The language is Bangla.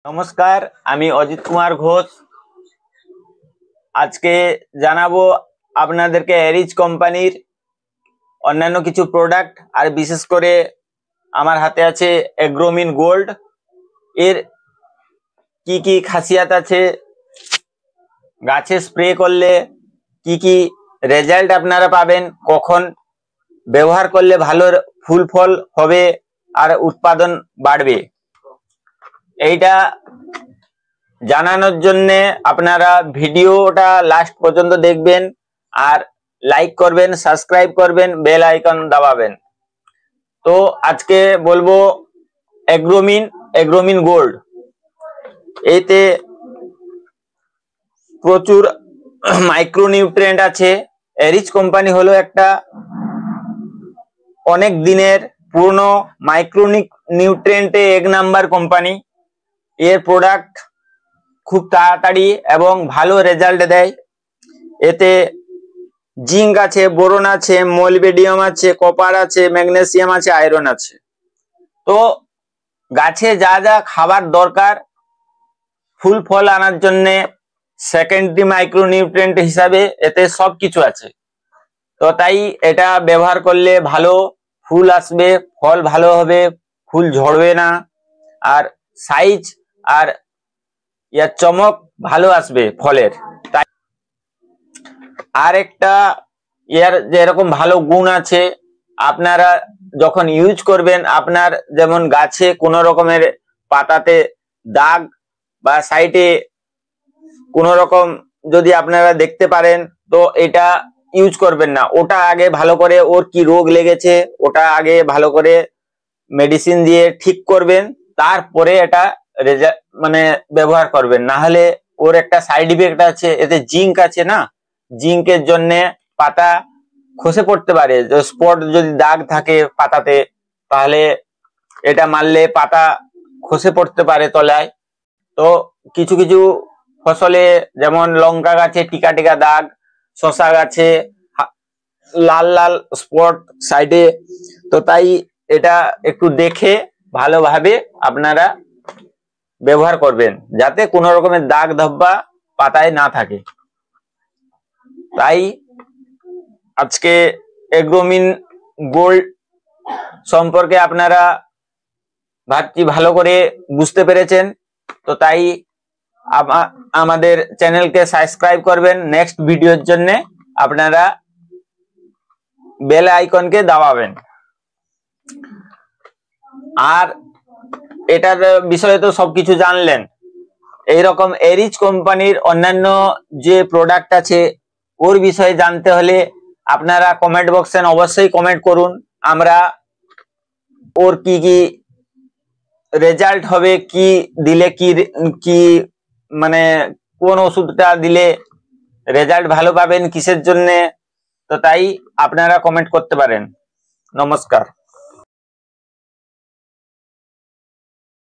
নমস্কার, আমি অজিত কুমার ঘোষ। আজকে জানাবো আপনাদেরকে এরিজ কোম্পানির অন্যান্য কিছু প্রোডাক্ট, আর বিশেষ করে আমার হাতে আছে এগ্রোমিন গোল্ড। এর কি কি খাসিয়াত আছে, গাছে স্প্রে করলে কি কি রেজাল্ট আপনারা পাবেন, কখন ব্যবহার করলে ভালো ফুল ফল হবে আর উৎপাদন বাড়বে, এইটা জানানোর জন্য আপনারা ভিডিওটা লাস্ট পর্যন্ত দেখবেন আর লাইক করবেন, সাবস্ক্রাইব করবেন, বেল আইকন দাবাবেন। তো আজকে বলবো এগ্রোমিন গোল্ড। এতে প্রচুর মাইক্রোনিউট্রিয়েন্ট আছে। এরিজ কোম্পানি হলো একটা অনেক দিনের পুরনো মাইক্রোনিউট্রিয়েন্টে 1 নাম্বার কোম্পানি। এর প্রোডাক্ট খুব তাড়াতাড়ি এবং ভালো রেজাল্ট দেয়। এতে জিঙ্ক আছে, বোরন আছে, মলিবেডিয়াম আছে, কপার আছে, ম্যাগনেসিয়াম আছে, আয়রন আছে। তো গাছে যা যা খাবার দরকার ফুল ফল আনার জন্য সেকেন্ডারি মাইক্রোনিউট্রিয়েন্ট হিসাবে এতে সবকিছু আছে। তো তাই এটা ব্যবহার করলে ভালো ফুল আসবে, ফল ভালো হবে, ফুল ঝরবে না, আর সাইজ আর ইয়ার চমক ভালো আসবে ফলের। তাই আর একটা এর যেরকম ভালো গুণ আছে, আপনারা যখন ইউজ করবেন, আপনার যেমন গাছে কোনো রকমের পাতাতে দাগ বা সাইডে কোনো রকম যদি আপনারা দেখতে পারেন, তো এটা ইউজ করবেন না। ওটা আগে ভালো করে, ওর কি রোগ লেগেছে ওটা আগে ভালো করে মেডিসিন দিয়ে ঠিক করবেন, তারপরে এটা মানে ব্যবহার করবেন। না হলে ওর একটা সাইড ইফেক্ট আছে, এতে জিঙ্ক আছে না, জিঙ্কের জন্য পাতা খসে পড়তে পারে। স্পট যদি দাগ থাকে পাতাতে, তাহলে এটা মারলে পাতা খসে পড়তে পারে তলায়। তো কিছু কিছু ফসলে যেমন লঙ্কা গাছে টিকা টিকা দাগ, শশা গাছে লাল লাল স্পট সাইডে। তো তাই এটা একটু দেখে ভালোভাবে আপনারা ব্যবহার করবেন, যাতে কোনো রকমের দাগ ধব্বা পাতায় না থাকে। তাই আজকে এগ্রোমিন গোল্ড সম্পর্কে আপনারা ভাবছি ভালো করে বুঝতে পেরেছেন। তো তাই আমাদের চ্যানেলকে সাবস্ক্রাইব করবেন। নেক্সট ভিডিওর জন্য আপনারা বেল আইকনকে দাবাবেন। আর এটার বিষয়ে তো সবকিছু জানলেন। এইরকম এরিজ কোম্পানির অন্যান্য যে প্রোডাক্ট আছে ওর বিষয়ে জানতে হলে আপনারা কমেন্ট বক্সে অবশ্যই কমেন্ট করুন। আমরা ওর কি কি রেজাল্ট হবে, কি দিলে কি মানে কোন ওষুধটা দিলে রেজাল্ট ভালো পাবেন, কিসের জন্য, তো তাই আপনারা কমেন্ট করতে পারেন। নমস্কার।